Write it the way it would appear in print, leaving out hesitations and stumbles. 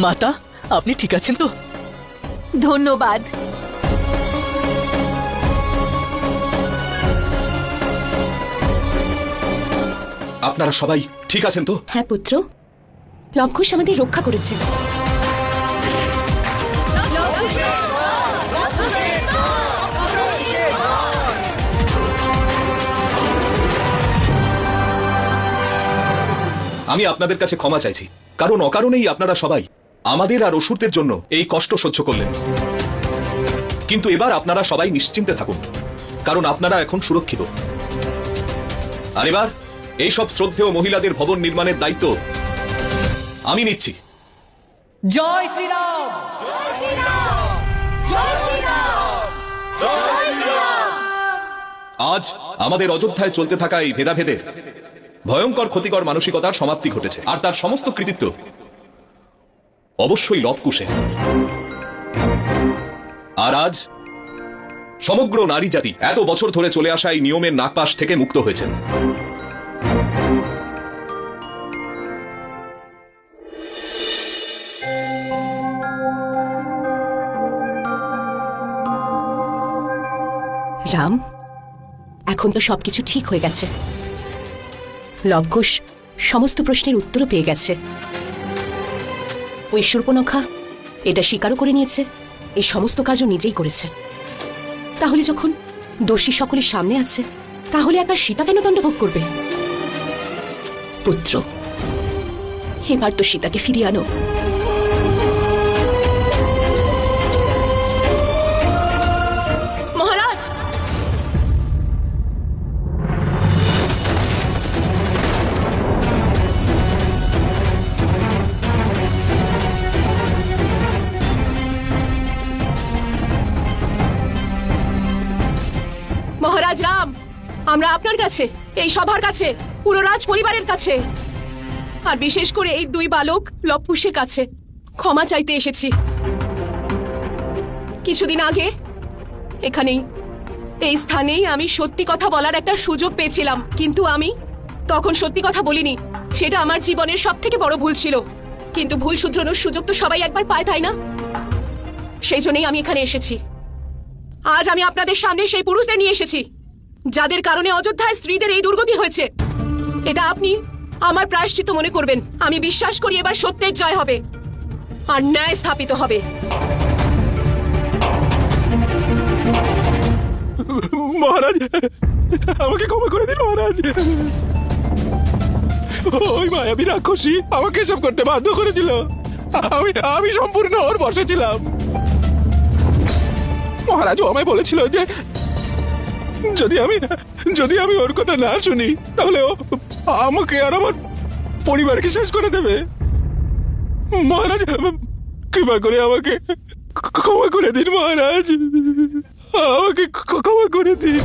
মাতা, আপনি ঠিক আছেন তো? ধন্যবাদ। আপনারা সবাই ঠিক আছেন তো? হ্যাঁ পুত্র, লবকুশ আমাদের রক্ষা করেছে। আমি আপনাদের কাছে ক্ষমা চাইছি, কারণ অকারণেই আপনারা সবাই আমাদের আর অসুরদের জন্য এই কষ্ট সহ্য করলেন। কিন্তু এবার আপনারা সবাই নিশ্চিন্তে থাকুন, কারণ আপনারা এখন সুরক্ষিত। আর এবার এইসব শ্রদ্ধেয় মহিলাদের ভবন নির্মাণের দায়িত্ব আমি নিচ্ছি। জয় শ্রীরাম! আজ আমাদের অযোধ্যায় চলতে থাকা এই ভেদাভেদের ভয়ঙ্কর ক্ষতিকর মানসিকতার সমাপ্তি ঘটেছে, আর তার সমস্ত কৃতিত্ব অবশ্যই লবকুশের। আর আজ সমগ্র নারী জাতি এত বছর ধরে চলে আসা এই নিয়মের নাগপাশ থেকে মুক্ত হয়েছেন। রাম, এখন তো সবকিছু ঠিক হয়ে গেছে। লবকুশ সমস্ত প্রশ্নের উত্তরও পেয়ে গেছে। ওই শূর্পণখা এটা স্বীকারও করে নিয়েছে, এই সমস্ত কাজও নিজেই করেছে। তাহলে যখন দোষী সকলের সামনে আছে, তাহলে একবার সীতা কেন দণ্ডভোগ করবে? পুত্র, এবার তো সীতাকে ফিরিয়ে আনো। মহারাজ! মহারাজ রাম, আমরা আপনার কাছে, এই সভার কাছে, পুরো রাজ পরিবারের কাছে, আর বিশেষ করে এই দুই বালক লবকুশের কাছে ক্ষমা চাইতে এসেছি। কিছুদিন আগে এখানেই, এই স্থানেই আমি সত্যি কথা বলার একটা সুযোগ পেয়েছিলাম, কিন্তু আমি তখন সত্যি কথা বলিনি। সেটা আমার জীবনের সবথেকে বড় ভুল ছিল। কিন্তু ভুল শুধরানোর সুযোগ তো সবাই একবার পায়, তাই না? সেই জন্যই আমি এখানে এসেছি। আজ আমি আপনাদের সামনে সেই পুরুষদের নিয়ে এসেছি যাদের কারণে অযোধ্যায় স্ত্রীদের এই দুর্গতি হয়েছে। এটা আপনি আমার প্রায়শ্চিত্ত মনে করবেন। আমি বিশ্বাস করি এবার সত্যের জয় হবে আর ন্যায় স্থাপিত হবে। মহারাজ, আমাকে ক্ষমা করে দিন মহারাজ। ওই মায়াবী রাক্ষসী আমাকে এসব করতে বাধ্য করেছিল। আমি সম্পূর্ণ ওর বশে ছিলাম। মহারাজ, ও আমায় বলেছিল যে যদি আমি ওর কথা না শুনি, তাহলে ও আমাকে আর আমার পরিবারকে শেষ করে দেবে। মহারাজ, কৃপা করে আমাকে ক্ষমা করে দিন মহারাজ, আমাকে ক্ষমা করে দিন।